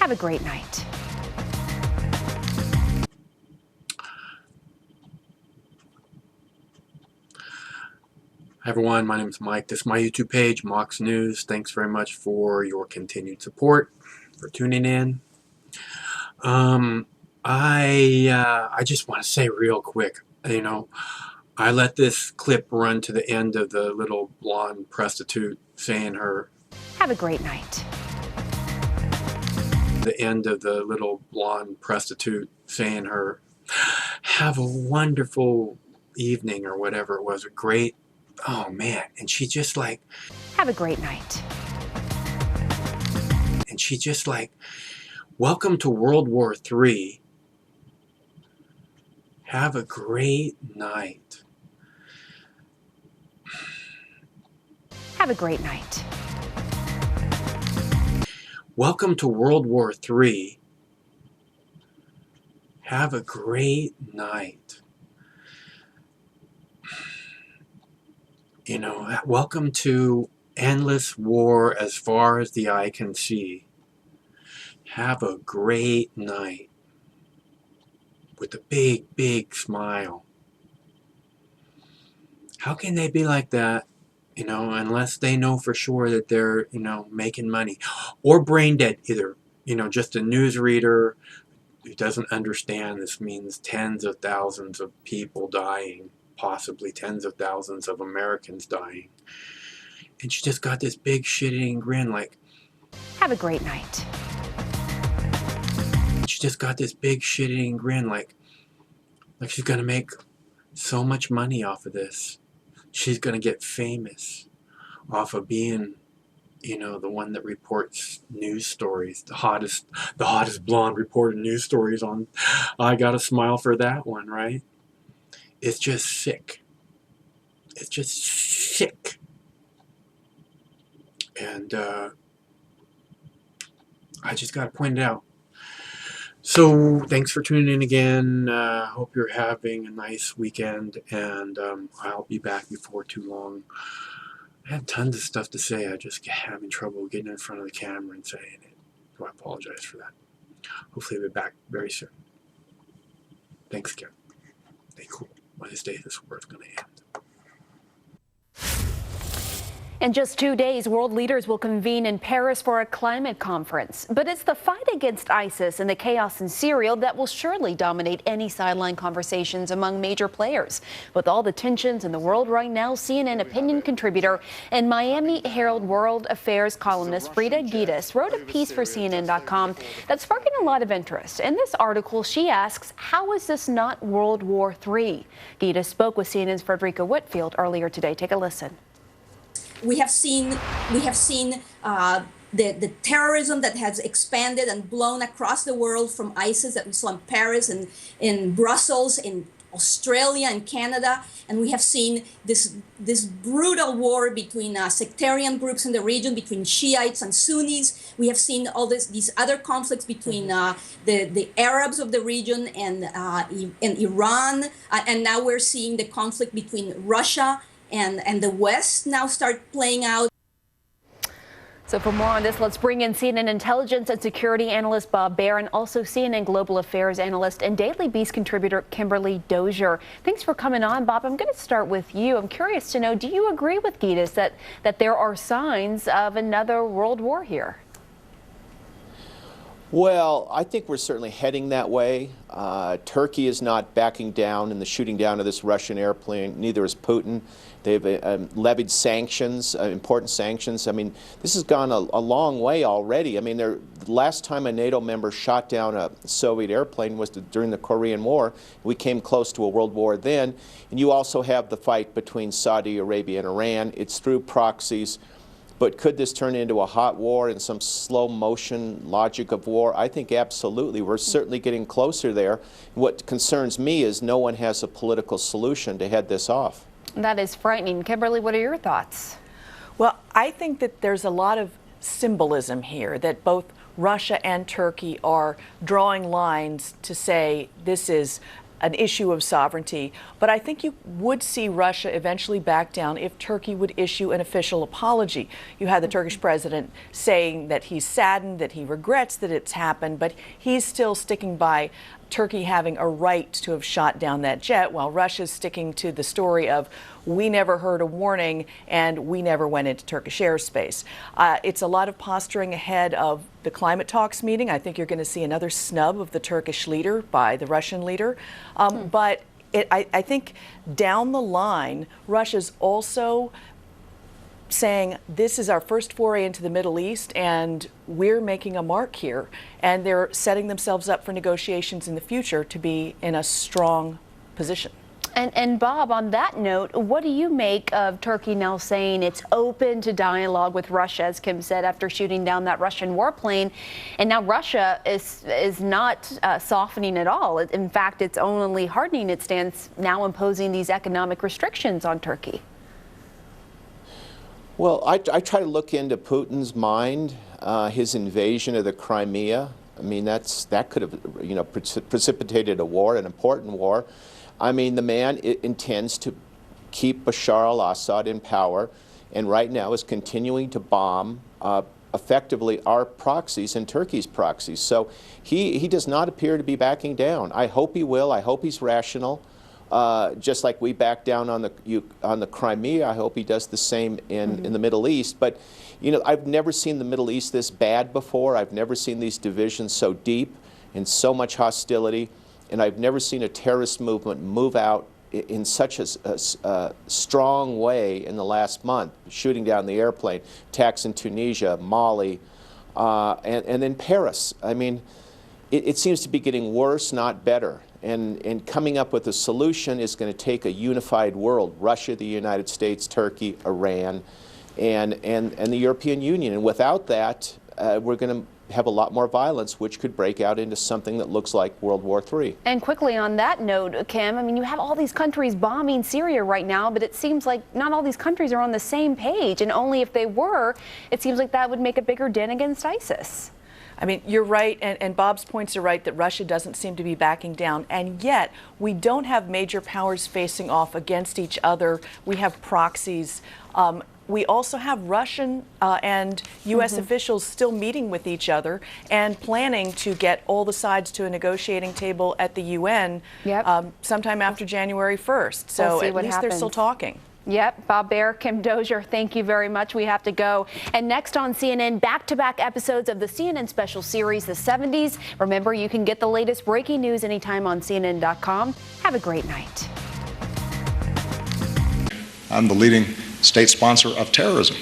Have a great night. Hi everyone, my name is Mike. This is my YouTube page, Mox News. Thanks very much for your continued support, for tuning in. I just want to say real quick, I let this clip run to the end of the little blonde prostitute saying her. Have a great night. The end of the little blonde prostitute saying her, have a wonderful evening or whatever it was, a great. Oh man, and she just like, have a great night. And she just like, welcome to World War III. Have a great night. Have a great night. Welcome to World War III. Have a great night. Welcome to endless war as far as the eye can see. Have a great night. With a big, big smile. How can they be like that, unless they know for sure that they're, making money? Or brain dead, either, just a newsreader who doesn't understand this means tens of thousands of people dying. Possibly tens of thousands of Americans dying. And she just got this big shit-eating grin like, have a great night. She just got this big shit-eating grin like she's gonna make so much money off of this. She's gonna get famous off of being, the one that reports news stories, the hottest blonde reporting news stories on. I got a smile for that one, right? It's just sick. It's just sick. And I just got to point it out. So thanks for tuning in again. Hope you're having a nice weekend, and I'll be back before too long. I have tons of stuff to say. I just having trouble getting in front of the camera and saying it. So I apologize for that. Hopefully I'll be back very soon. Thanks again. Stay cool. One of these days this war's going to end. In just 2 days, world leaders will convene in Paris for a climate conference. But it's the fight against ISIS and the chaos in Syria that will surely dominate any sideline conversations among major players. With all the tensions in the world right now, CNN opinion contributor and Miami Herald World Affairs columnist Frida Gitas wrote a piece for CNN.com that's sparking a lot of interest. In this article, she asks, how is this not World War III? Gitas spoke with CNN's Frederica Whitfield earlier today. Take a listen. We have seen the terrorism that has expanded and blown across the world from ISIS that we saw in Paris and in Brussels, in Australia and Canada, and we have seen this brutal war between sectarian groups in the region, between Shiites and Sunnis. We have seen all these other conflicts between the Arabs of the region and Iran, and now we're seeing the conflict between Russia and the West now start playing out. So for more on this, let's bring in CNN intelligence and security analyst Bob Baer and also CNN global affairs analyst and Daily Beast contributor Kimberly Dozier. Thanks for coming on, Bob. I'm going to start with you. I'm curious to know, do you agree with Gitas that there are signs of another world war here? Well, I think we're certainly heading that way. Turkey is not backing down in the shooting down of this Russian airplane. Neither is Putin. They've levied sanctions, important sanctions. I mean, this has gone a long way already. I mean, the last time a NATO member shot down a Soviet airplane was during the Korean War. We came close to a world war then. And you also have the fight between Saudi Arabia and Iran. It's through proxies. But could this turn into a hot war and some slow motion logic of war? I think absolutely. We're certainly getting closer there. What concerns me is no one has a political solution to head this off. That is frightening. Kimberly, what are your thoughts? Well, I think that there's a lot of symbolism here, that both Russia and Turkey are drawing lines to say this is an issue of sovereignty. But I think you would see Russia eventually back down if Turkey would issue an official apology. You had the Turkish president saying that he's saddened, that he regrets that it's happened, but he's still sticking by Turkey having a right to have shot down that jet, while Russia's sticking to the story of we never heard a warning and we never went into Turkish airspace. It's a lot of posturing ahead of the climate talks meeting. I think you're going to see another snub of the Turkish leader by the Russian leader. But I think down the line, Russia's also saying this is our first foray into the Middle East and we're making a mark here, and they're setting themselves up for negotiations in the future to be in a strong position. And Bob, on that note, what do you make of Turkey now saying it's open to dialogue with Russia, as Kim said, after shooting down that Russian warplane? And now Russia is not softening at all. In fact, it's only hardening its stance, now imposing these economic restrictions on Turkey. Well, I try to look into Putin's mind, his invasion of the Crimea. I mean, that could have, precipitated a war, an important war. I mean, the man intends to keep Bashar al-Assad in power, and right now is continuing to bomb effectively our proxies and Turkey's proxies. So he does not appear to be backing down. I hope he will. I hope he's rational. Just like we backed down on the Crimea, I hope he does the same in the Middle East. But, I've never seen the Middle East this bad before. I've never seen these divisions so deep and so much hostility. And I've never seen a terrorist movement move out in such a strong way in the last month, shooting down the airplane, attacks in Tunisia, Mali, and then Paris. I mean, it seems to be getting worse, not better. And coming up with a solution is going to take a unified world: Russia, the United States, Turkey, Iran, and the European Union. And without that, we're going to have a lot more violence, which could break out into something that looks like World War III. And quickly on that note, Kim, I mean, you have all these countries bombing Syria right now, but it seems like not all these countries are on the same page. And only if they were, it seems like that would make a bigger dent against ISIS. I mean, you're right, and Bob's points are right that Russia doesn't seem to be backing down, and yet we don't have major powers facing off against each other. We have proxies. We also have Russian and U.S. officials still meeting with each other and planning to get all the sides to a negotiating table at the UN sometime after January 1st. So at least they're still talking. Yep. Bob Baer, Kim Dozier, thank you very much. We have to go. And next on CNN, back-to-back episodes of the CNN special series, The 70s. Remember, you can get the latest breaking news anytime on CNN.com. Have a great night. I'm the leading state sponsor of terrorism.